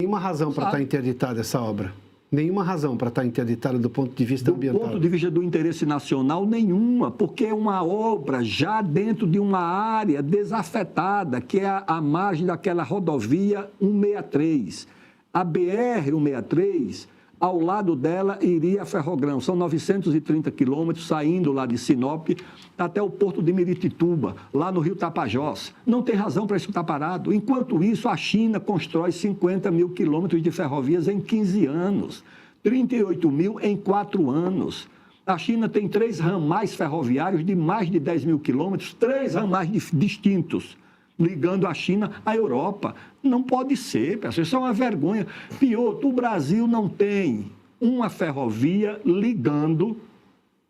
Nenhuma razão para estar interditada essa obra. Nenhuma razão para estar interditada do ponto de vista ambiental. Do ponto de vista do interesse nacional, nenhuma, porque é uma obra já dentro de uma área desafetada, que é a margem daquela rodovia 163. A BR-163, ao lado dela, iria a Ferrogrão. São 930 quilômetros, saindo lá de Sinop até o porto de Miritituba, lá no Rio Tapajós. Não tem razão para isso estar parado. Enquanto isso, a China constrói 50 mil quilômetros de ferrovias em 15 anos, 38 mil em 4 anos. A China tem 3 ramais ferroviários de mais de 10 mil quilômetros, 3 ramais distintos, ligando a China à Europa. Não pode ser, pessoal, isso é uma vergonha. Pior, o Brasil não tem uma ferrovia ligando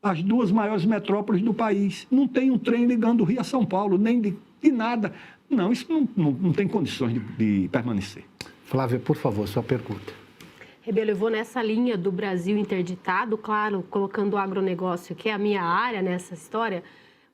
as 2 maiores metrópoles do país. Não tem um trem ligando o Rio a São Paulo, nem de nada. Não, isso não tem condições de permanecer. Flávia, por favor, sua pergunta. Rebelo, eu vou nessa linha do Brasil interditado, claro, colocando o agronegócio, que é a minha área nessa história.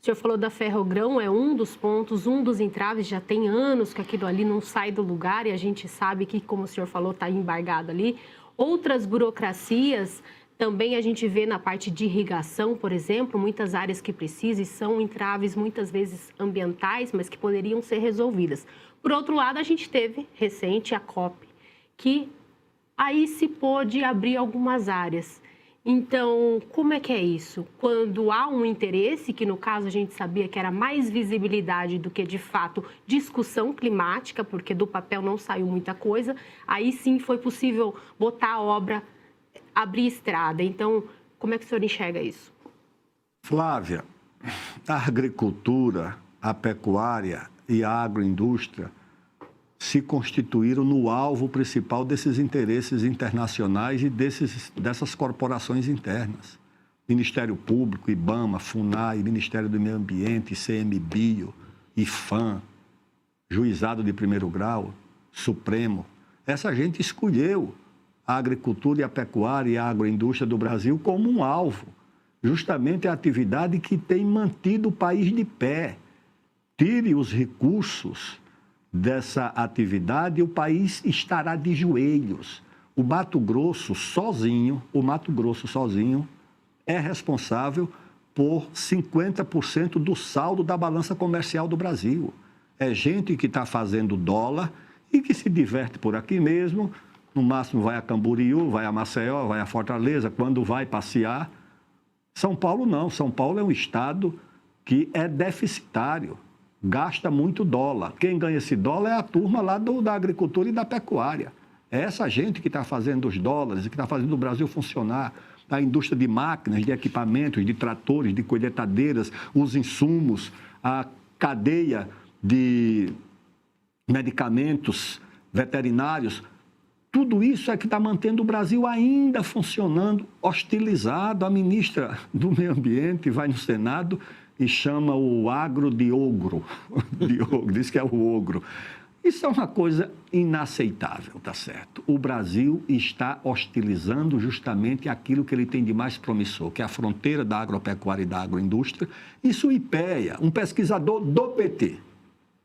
O senhor falou da Ferrogrão, é um dos pontos, um dos entraves, já tem anos que aquilo ali não sai do lugar e a gente sabe que, como o senhor falou, está embargado ali. Outras burocracias também a gente vê na parte de irrigação, por exemplo, muitas áreas que precisam e são entraves muitas vezes ambientais, mas que poderiam ser resolvidas. Por outro lado, a gente teve recente a COP, que aí se pôde abrir algumas áreas. Então, como é que é isso? Quando há um interesse, que no caso a gente sabia que era mais visibilidade do que, de fato, discussão climática, porque do papel não saiu muita coisa, aí sim foi possível botar a obra, abrir estrada. Então, como é que o senhor enxerga isso? Flávia, a agricultura, a pecuária e a agroindústria se constituíram no alvo principal desses interesses internacionais e dessas corporações internas. Ministério Público, IBAMA, FUNAI, Ministério do Meio Ambiente, ICMBio, IFAM, Juizado de Primeiro Grau, Supremo. Essa gente escolheu a agricultura e a pecuária e a agroindústria do Brasil como um alvo. Justamente a atividade que tem mantido o país de pé. Tire os recursos dessa atividade, o país estará de joelhos. O Mato Grosso sozinho é responsável por 50% do saldo da balança comercial do Brasil. É gente que está fazendo dólar e que se diverte por aqui mesmo, no máximo vai a Camboriú, vai a Maceió, vai a Fortaleza, quando vai passear. São Paulo não, São Paulo é um estado que é deficitário. Gasta muito dólar. Quem ganha esse dólar é a turma lá da agricultura e da pecuária. É essa gente que está fazendo os dólares, que está fazendo o Brasil funcionar. A indústria de máquinas, de equipamentos, de tratores, de colheitadeiras, os insumos, a cadeia de medicamentos veterinários. Tudo isso é que está mantendo o Brasil ainda funcionando, hostilizado. A ministra do Meio Ambiente vai no Senado e chama o agro de ogro. Diz que é o ogro. Isso é uma coisa inaceitável, tá certo? O Brasil está hostilizando justamente aquilo que ele tem de mais promissor, que é a fronteira da agropecuária e da agroindústria. Isso o IPEA, um pesquisador do PT.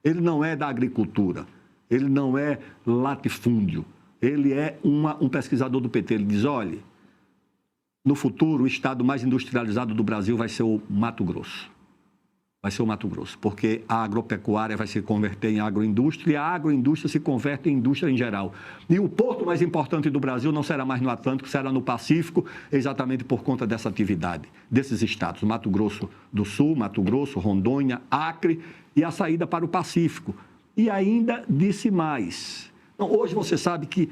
Ele não é da agricultura, ele não é latifúndio, ele é um pesquisador do PT. Ele diz, olha, no futuro o estado mais industrializado do Brasil vai ser o Mato Grosso. Vai ser o Mato Grosso, porque a agropecuária vai se converter em agroindústria e a agroindústria se converte em indústria em geral. E o porto mais importante do Brasil não será mais no Atlântico, será no Pacífico, exatamente por conta dessa atividade, desses estados, Mato Grosso do Sul, Mato Grosso, Rondônia, Acre e a saída para o Pacífico. E ainda disse mais. Então, hoje você sabe que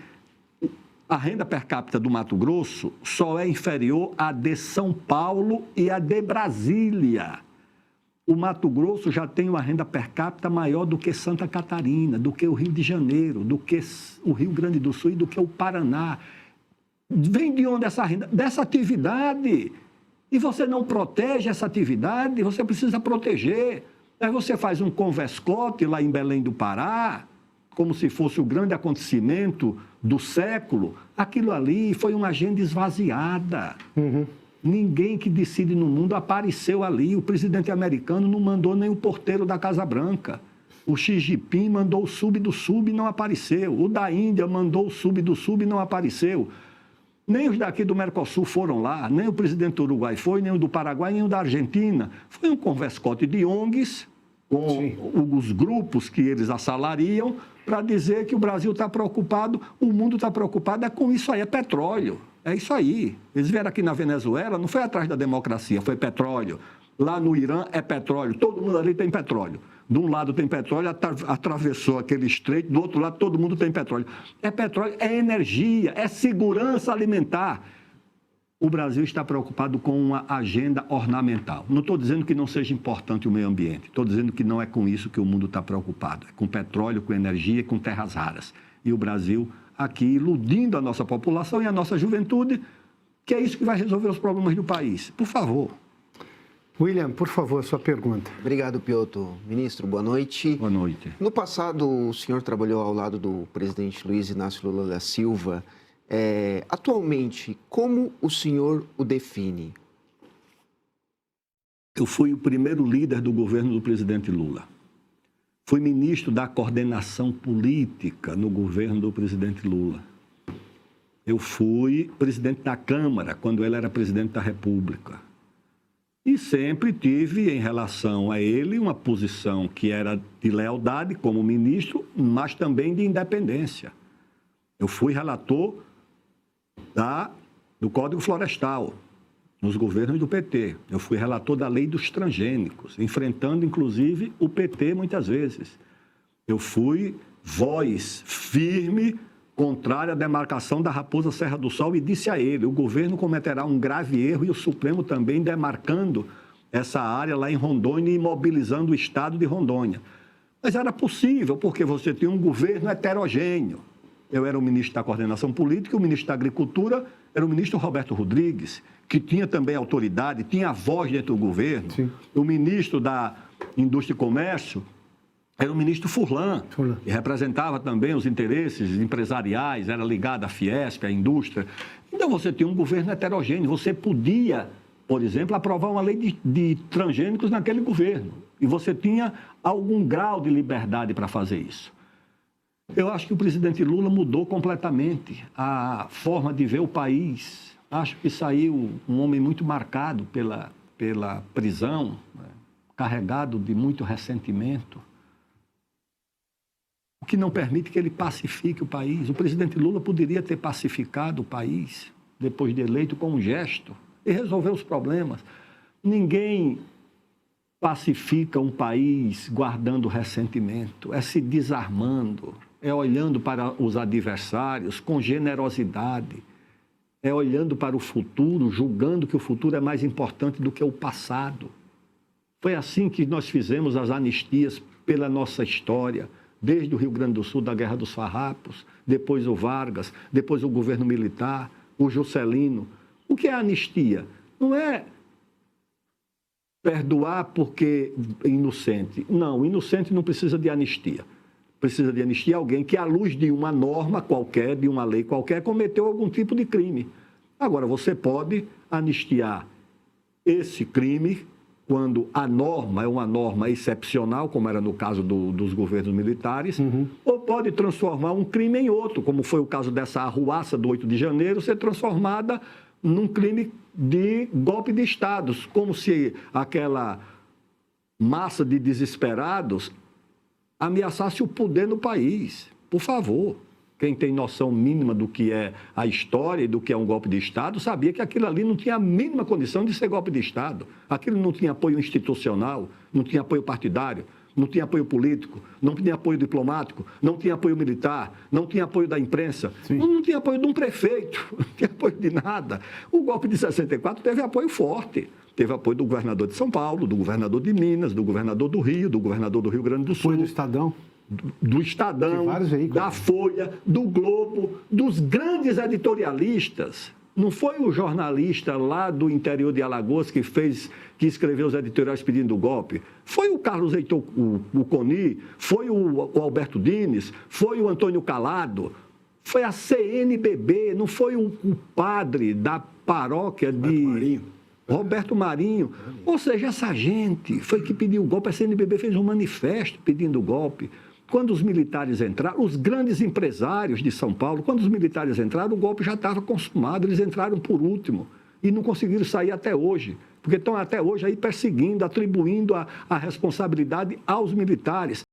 a renda per capita do Mato Grosso só é inferior à de São Paulo e à de Brasília. O Mato Grosso já tem uma renda per capita maior do que Santa Catarina, do que o Rio de Janeiro, do que o Rio Grande do Sul e do que o Paraná. Vem de onde essa renda? Dessa atividade. E você não protege essa atividade, você precisa proteger. Aí você faz um Converscote lá em Belém do Pará, como se fosse o grande acontecimento do século. Aquilo ali foi uma agenda esvaziada. Ninguém que decide no mundo apareceu ali. O presidente americano não mandou nem o porteiro da Casa Branca. O Xi Jinping mandou o sub do sub e não apareceu. O da Índia mandou o sub do sub e não apareceu. Nem os daqui do Mercosul foram lá, nem o presidente do Uruguai foi, nem o do Paraguai, nem o da Argentina. Foi um converscote de ONGs com os grupos que eles assalariam para dizer que o Brasil está preocupado, o mundo está preocupado é com isso aí, é petróleo. É isso aí. Eles vieram aqui na Venezuela, não foi atrás da democracia, foi petróleo. Lá no Irã é petróleo, todo mundo ali tem petróleo. De um lado tem petróleo, atravessou aquele estreito, do outro lado todo mundo tem petróleo. É petróleo, é energia, é segurança alimentar. O Brasil está preocupado com uma agenda ornamental. Não estou dizendo que não seja importante o meio ambiente, estou dizendo que não é com isso que o mundo está preocupado. É com petróleo, com energia, com terras raras. E o Brasil aqui iludindo a nossa população e a nossa juventude, que é isso que vai resolver os problemas do país. Por favor. William, por favor, sua pergunta. Obrigado, Piotr. Ministro, boa noite. Boa noite. No passado, o senhor trabalhou ao lado do presidente Luiz Inácio Lula da Silva. Atualmente, como o senhor o define? Eu fui o primeiro líder do governo do presidente Lula. Fui ministro da coordenação política no governo do presidente Lula. Eu fui presidente da Câmara quando ele era presidente da República. E sempre tive, em relação a ele, uma posição que era de lealdade como ministro, mas também de independência. Eu fui relator do Código Florestal, nos governos do PT. Eu fui relator da lei dos transgênicos, enfrentando, inclusive, o PT muitas vezes. Eu fui voz firme, contrária à demarcação da Raposa Serra do Sol e disse a ele, o governo cometerá um grave erro e o Supremo também demarcando essa área lá em Rondônia e imobilizando o estado de Rondônia. Mas era possível, porque você tinha um governo heterogêneo. Eu era o ministro da Coordenação Política, o ministro da Agricultura era o ministro Roberto Rodrigues, que tinha também autoridade, tinha voz dentro do governo. Sim. O ministro da Indústria e Comércio era o ministro Furlan, que representava também os interesses empresariais, era ligado à Fiesp, à indústria. Então, você tinha um governo heterogêneo. Você podia, por exemplo, aprovar uma lei de transgênicos naquele governo. E você tinha algum grau de liberdade para fazer isso. Eu acho que o presidente Lula mudou completamente a forma de ver o país. Acho que saiu um homem muito marcado pela prisão, né, carregado de muito ressentimento, o que não permite que ele pacifique o país. O presidente Lula poderia ter pacificado o país, depois de eleito, com um gesto, e resolver os problemas. Ninguém pacifica um país guardando ressentimento, é se desarmando, é olhando para os adversários com generosidade, é olhando para o futuro, julgando que o futuro é mais importante do que o passado. Foi assim que nós fizemos as anistias pela nossa história, desde o Rio Grande do Sul, da Guerra dos Farrapos, depois o Vargas, depois o governo militar, o Juscelino. O que é anistia? Não é perdoar porque é inocente. Não, inocente não precisa de anistia. Precisa de anistia alguém que, à luz de uma norma qualquer, de uma lei qualquer, cometeu algum tipo de crime. Agora, você pode anistiar esse crime quando a norma é uma norma excepcional, como era no caso dos governos militares, ou pode transformar um crime em outro, como foi o caso dessa arruaça do 8 de janeiro, ser transformada num crime de golpe de Estado, como se aquela massa de desesperados ameaçasse o poder no país. Por favor, quem tem noção mínima do que é a história e do que é um golpe de Estado, sabia que aquilo ali não tinha a mínima condição de ser golpe de Estado. Aquilo não tinha apoio institucional, não tinha apoio partidário, não tinha apoio político, não tinha apoio diplomático, não tinha apoio militar, não tinha apoio da imprensa, não tinha apoio de um prefeito, não tinha apoio de nada. O golpe de 64 teve apoio forte. Teve apoio do governador de São Paulo, do governador de Minas, do governador do Rio, do governador do Rio Grande do Sul. Apoio do Estadão. Do Estadão, da Folha, do Globo, dos grandes editorialistas. Não foi o jornalista lá do interior de Alagoas que escreveu os editoriais pedindo o golpe. Foi o Carlos Heitor, o Coni, foi o Alberto Dines, foi o Antônio Calado, foi a CNBB, não foi o padre da paróquia de Roberto Marinho. Ou seja, essa gente foi que pediu o golpe. A CNBB fez um manifesto pedindo o golpe. Quando os militares entraram, os grandes empresários de São Paulo, quando os militares entraram, o golpe já estava consumado, eles entraram por último e não conseguiram sair até hoje, porque estão até hoje aí perseguindo, atribuindo a responsabilidade aos militares.